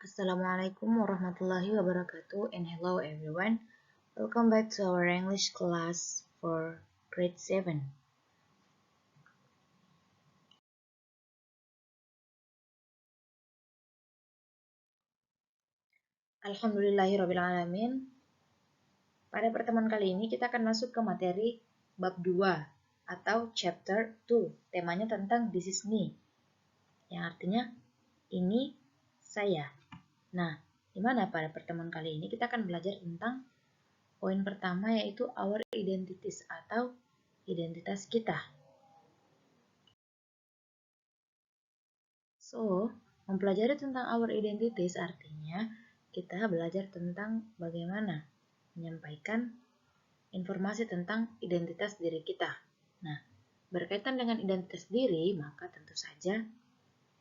Assalamualaikum warahmatullahi wabarakatuh, and hello everyone. Welcome back to our English class for grade 7. Alhamdulillahirrabbilalamin. Pada pertemuan kali ini kita akan masuk ke materi bab 2 atau chapter 2. Temanya tentang this is me, yang artinya ini saya. Nah, dimana pada pertemuan kali ini kita akan belajar tentang poin pertama, yaitu our identities atau identitas kita. So, mempelajari tentang our identities artinya kita belajar tentang bagaimana menyampaikan informasi tentang identitas diri kita. Nah, berkaitan dengan identitas diri, maka tentu saja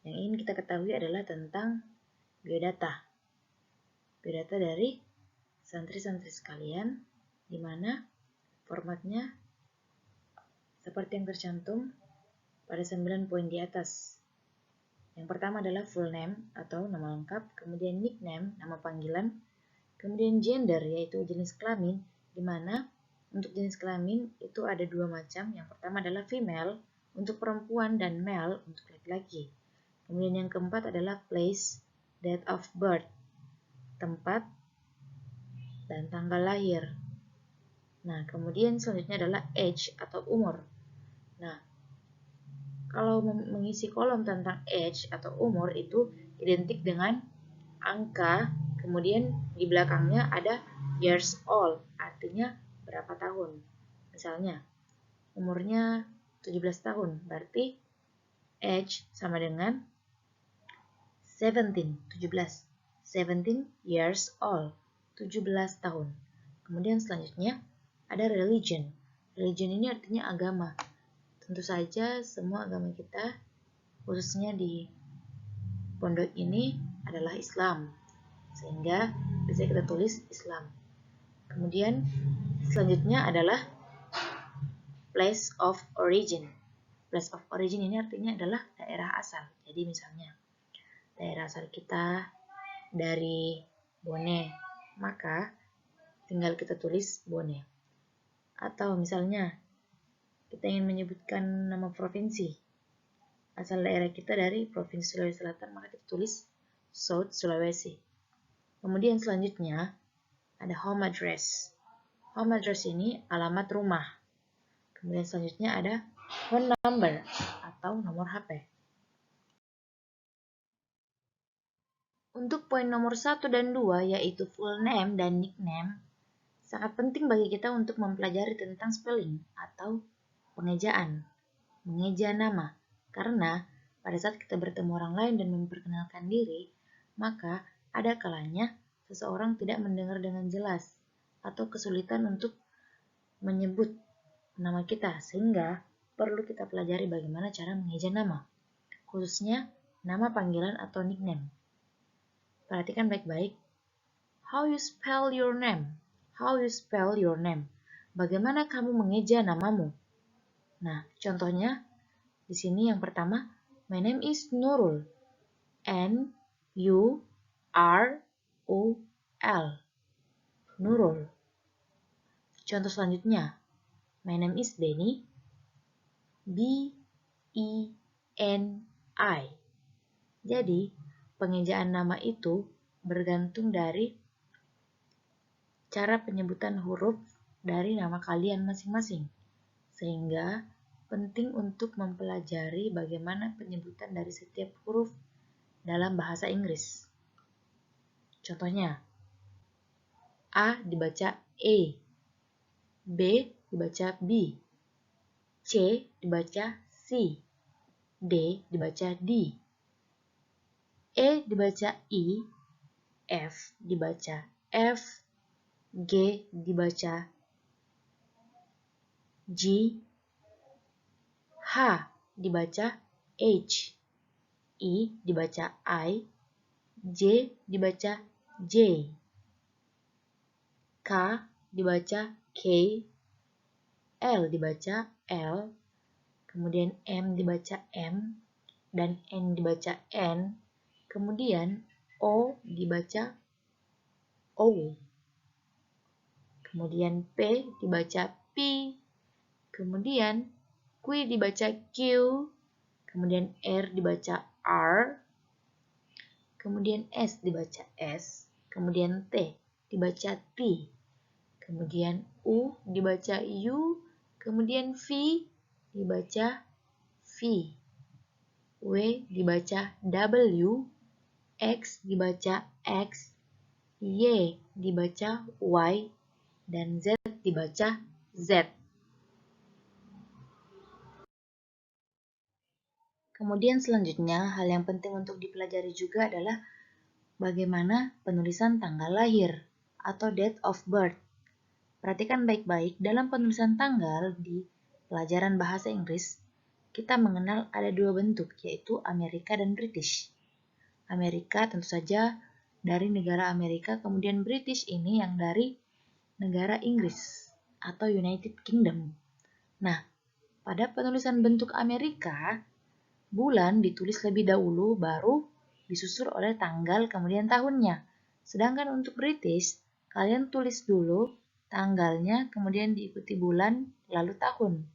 yang ingin kita ketahui adalah tentang biodata. Biodata dari santri-santri sekalian, di mana formatnya seperti yang tercantum pada 9 poin di atas. Yang pertama adalah full name atau nama lengkap, kemudian nickname, nama panggilan, kemudian gender, yaitu jenis kelamin, di mana untuk jenis kelamin itu ada 2 macam. Yang pertama adalah female untuk perempuan dan male untuk laki-laki. Kemudian yang keempat adalah place, date of birth, tempat dan tanggal lahir. Nah, kemudian selanjutnya adalah age atau umur. Nah, kalau mengisi kolom tentang age atau umur itu identik dengan angka, kemudian di belakangnya ada years old, artinya berapa tahun. Misalnya, umurnya 17 tahun, berarti age sama dengan 17 years old, 17 tahun. Kemudian selanjutnya ada religion. Religion ini artinya agama. Tentu saja semua agama kita, khususnya di pondok ini, adalah Islam, sehingga bisa kita tulis Islam. Kemudian selanjutnya adalah place of origin. Place of origin ini artinya adalah daerah asal. Jadi misalnya daerah asal kita dari Bone, maka tinggal kita tulis Bone. Atau misalnya kita ingin menyebutkan nama provinsi, asal daerah kita dari Provinsi Sulawesi Selatan, maka kita tulis South Sulawesi. Kemudian selanjutnya ada home address. Home address ini alamat rumah. Kemudian selanjutnya ada phone number atau nomor HP. Untuk poin nomor 1 dan 2, yaitu full name dan nickname, sangat penting bagi kita untuk mempelajari tentang spelling atau pengejaan, mengeja nama. Karena pada saat kita bertemu orang lain dan memperkenalkan diri, maka ada kalanya seseorang tidak mendengar dengan jelas atau kesulitan untuk menyebut nama kita, sehingga perlu kita pelajari bagaimana cara mengeja nama, khususnya nama panggilan atau nickname. Perhatikan baik-baik. How you spell your name? How you spell your name? Bagaimana kamu mengeja namamu? Nah, contohnya di sini yang pertama, my name is Nurul. N-U-R-U-L. Nurul. Contoh selanjutnya, my name is Benny. B-E-N-I. Jadi, pengejaan nama itu bergantung dari cara penyebutan huruf dari nama kalian masing-masing. Sehingga penting untuk mempelajari bagaimana penyebutan dari setiap huruf dalam bahasa Inggris. Contohnya, A dibaca E, B dibaca B, C dibaca C, D dibaca D, E dibaca I, F dibaca F, G dibaca G, H dibaca H, I dibaca I, J dibaca J, K dibaca K, L dibaca L, kemudian M dibaca M, dan N dibaca N, kemudian O dibaca O. Kemudian P dibaca P. Kemudian Q dibaca Q. Kemudian R dibaca R. Kemudian S dibaca S. Kemudian T dibaca T. Kemudian U dibaca U. Kemudian V dibaca V. W dibaca W. X dibaca X. Y dibaca Y. Dan Z dibaca Z. Kemudian selanjutnya, hal yang penting untuk dipelajari juga adalah bagaimana penulisan tanggal lahir atau date of birth. Perhatikan baik-baik, dalam penulisan tanggal di pelajaran bahasa Inggris, kita mengenal ada dua bentuk, yaitu Amerika dan British. Amerika tentu saja dari negara Amerika, kemudian British ini yang dari negara Inggris atau United Kingdom. Nah, pada penulisan bentuk Amerika, bulan ditulis lebih dahulu, baru disusul oleh tanggal, kemudian tahunnya. Sedangkan untuk British, kalian tulis dulu tanggalnya, kemudian diikuti bulan, lalu tahun.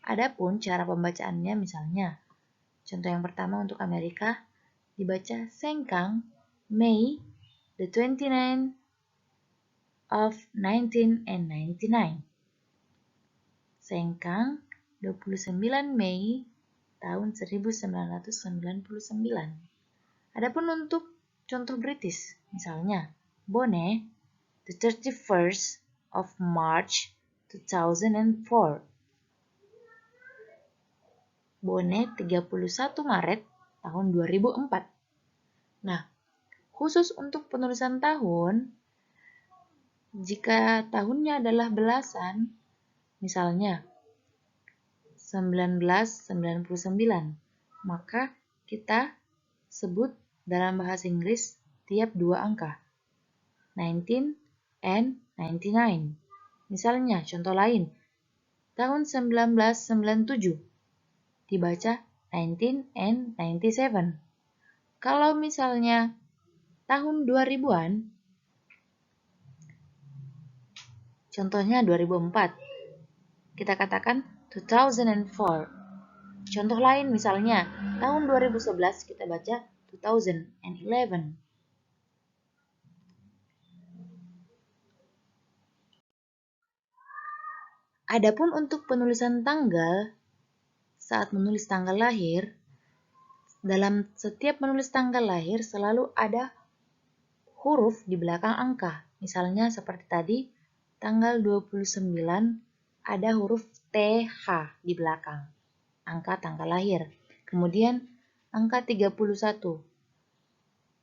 Adapun cara pembacaannya misalnya, contoh yang pertama untuk Amerika, dibaca Sengkang, May the 29th of 1999. Sengkang, 29 Mei tahun 1999. Adapun untuk contoh British, misalnya Bone, the 31st of March 2004. Bone 31 Maret tahun 2004. Nah, khusus untuk penulisan tahun, jika tahunnya adalah belasan, misalnya 1999, maka kita sebut dalam bahasa Inggris tiap dua angka, 19 and 99. Misalnya, contoh lain, tahun 1997 dibaca 19 and 97. Kalau misalnya tahun 2000-an, contohnya 2004, kita katakan 2004. Contoh lain misalnya, tahun 2011 kita baca 2011. Adapun untuk penulisan tanggal, saat menulis tanggal lahir, dalam setiap menulis tanggal lahir selalu ada huruf di belakang angka. Misalnya seperti tadi, tanggal 29 ada huruf TH di belakang angka tanggal lahir. Kemudian angka 31.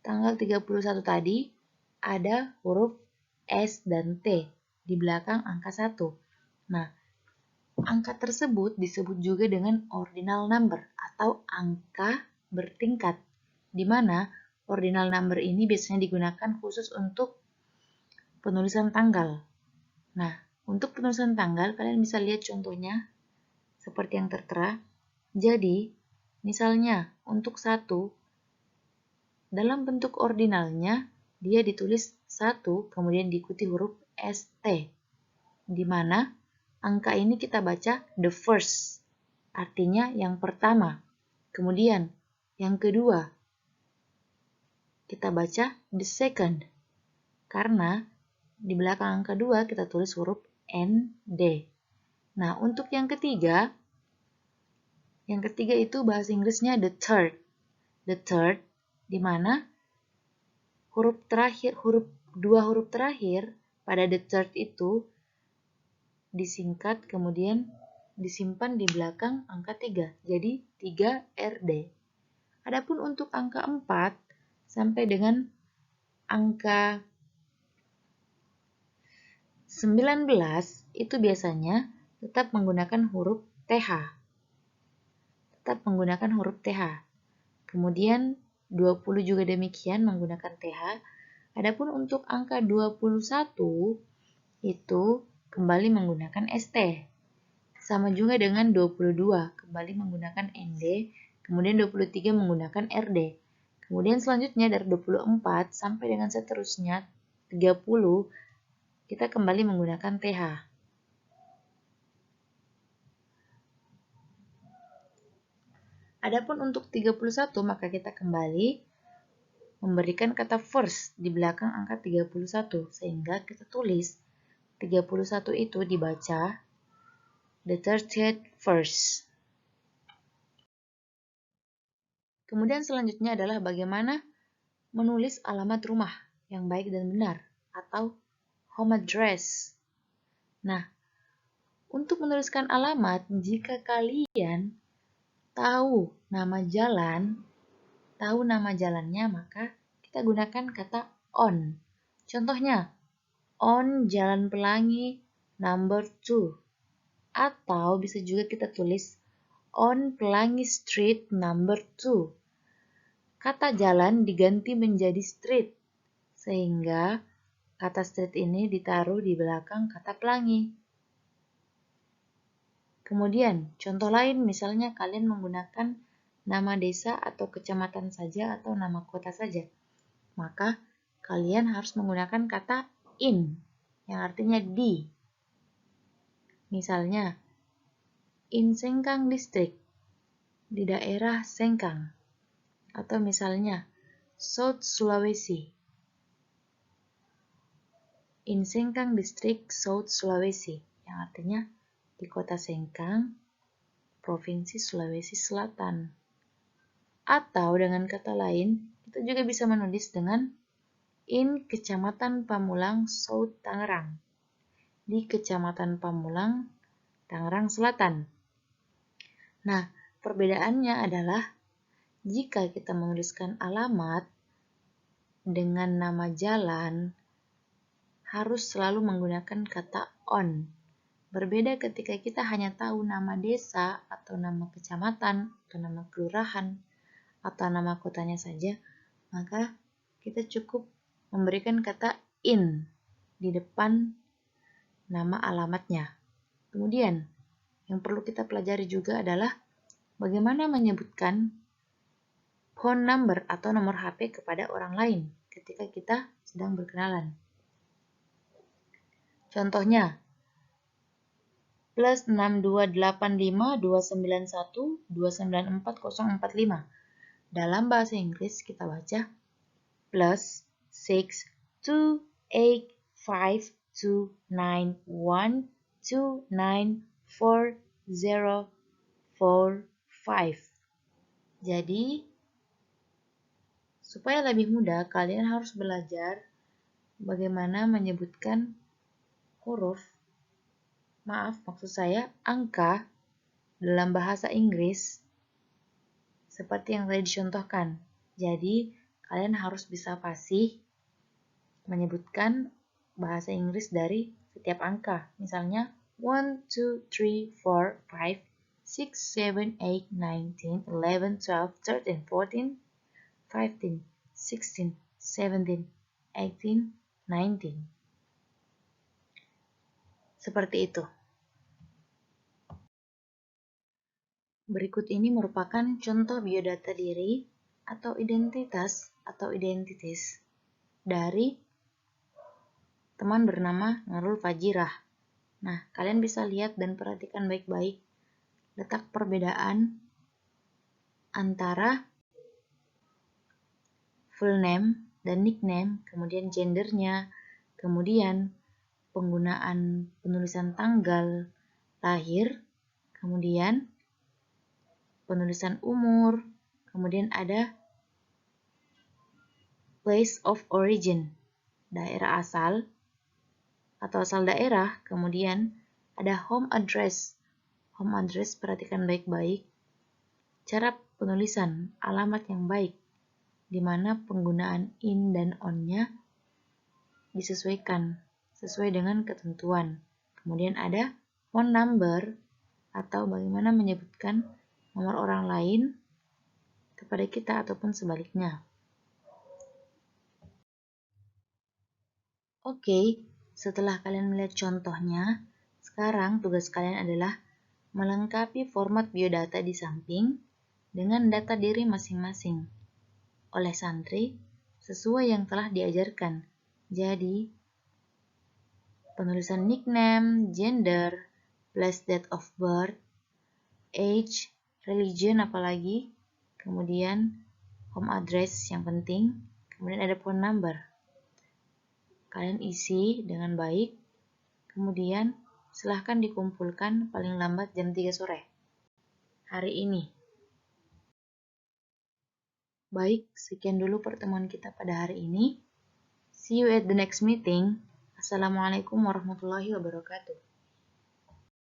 Tanggal 31 tadi ada huruf S dan T di belakang angka 1. Nah, angka tersebut disebut juga dengan ordinal number atau angka bertingkat, di mana ordinal number ini biasanya digunakan khusus untuk penulisan tanggal. Nah, untuk penulisan tanggal kalian bisa lihat contohnya seperti yang tertera. Jadi, misalnya untuk 1, dalam bentuk ordinalnya dia ditulis 1 kemudian diikuti huruf ST, di mana angka ini kita baca the first, artinya yang pertama. Kemudian yang kedua, kita baca the second, karena di belakang angka 2 kita tulis huruf ND. Nah, untuk yang ketiga itu bahasa Inggrisnya the third. The third, di mana dua huruf terakhir pada the third itu disingkat kemudian disimpan di belakang angka 3. Jadi 3RD. Adapun untuk angka 4 sampai dengan angka 19 itu biasanya tetap menggunakan huruf TH. Kemudian 20 juga demikian menggunakan TH. Adapun untuk angka 21 itu kembali menggunakan ST. Sama juga dengan 22 kembali menggunakan ND, kemudian 23 menggunakan RD. Kemudian selanjutnya dari 24 sampai dengan seterusnya 30, kita kembali menggunakan TH. Adapun untuk 31, maka kita kembali memberikan kata first di belakang angka 31, sehingga kita tulis 31 itu dibaca the 30th verse. Kemudian selanjutnya adalah bagaimana menulis alamat rumah yang baik dan benar atau home address. Nah, untuk menuliskan alamat, jika kalian tahu nama jalannya, maka kita gunakan kata on. Contohnya, on Jalan Pelangi number 2. Atau bisa juga kita tulis on Pelangi Street number 2. Kata jalan diganti menjadi street, sehingga kata street ini ditaruh di belakang kata pelangi. Kemudian, contoh lain misalnya kalian menggunakan nama desa atau kecamatan saja atau nama kota saja. Maka kalian harus menggunakan kata in, yang artinya di. Misalnya, in Sengkang District, di daerah Sengkang. Atau misalnya, South Sulawesi, in Sengkang District, South Sulawesi, yang artinya di kota Sengkang, Provinsi Sulawesi Selatan. Atau dengan kata lain, kita juga bisa menulis dengan in Kecamatan Pamulang, South Tangerang, di Kecamatan Pamulang, Tangerang Selatan. Nah, perbedaannya adalah jika kita menuliskan alamat dengan nama jalan, harus selalu menggunakan kata on. Berbeda ketika kita hanya tahu nama desa atau nama kecamatan atau nama kelurahan atau nama kotanya saja, maka kita cukup memberikan kata in di depan nama alamatnya. Kemudian, yang perlu kita pelajari juga adalah bagaimana menyebutkan phone number atau nomor HP kepada orang lain ketika kita sedang berkenalan. Contohnya, plus 6285291294045. Dalam bahasa Inggris kita baca plus 62859129405. Jadi, supaya lebih mudah, kalian harus belajar bagaimana menyebutkan maksud saya angka dalam bahasa Inggris seperti yang tadi dicontohkan. Jadi, kalian harus bisa fasih menyebutkan bahasa Inggris dari setiap angka. Misalnya, 1, 2, 3, 4, 5, 6, 7, 8, 9, 10, 11, 12, 13, 14, 15, 16, 17, 18, 19. Seperti itu. Berikut ini merupakan contoh biodata diri atau identitas atau identities dari teman bernama Nurul Fajirah. Nah, kalian bisa lihat dan perhatikan baik-baik letak perbedaan antara full name dan nickname, kemudian gendernya, kemudian penggunaan penulisan tanggal lahir, kemudian penulisan umur, kemudian ada place of origin, daerah asal atau asal daerah, kemudian ada home address. Home address perhatikan baik-baik cara penulisan alamat yang baik, di mana penggunaan in dan on-nya disesuaikan sesuai dengan ketentuan. Kemudian ada phone number atau bagaimana menyebutkan nomor orang lain kepada kita ataupun sebaliknya. Oke, setelah kalian melihat contohnya, sekarang tugas kalian adalah melengkapi format biodata di samping dengan data diri masing-masing. oleh santri sesuai yang telah diajarkan. Jadi, penulisan nickname, gender, place date of birth, age, religion apalagi, kemudian home address yang penting, kemudian ada phone number. Kalian isi dengan baik, kemudian silahkan dikumpulkan paling lambat jam 3 sore hari ini. Baik, sekian dulu pertemuan kita pada hari ini. See you at the next meeting. Assalamualaikum warahmatullahi wabarakatuh.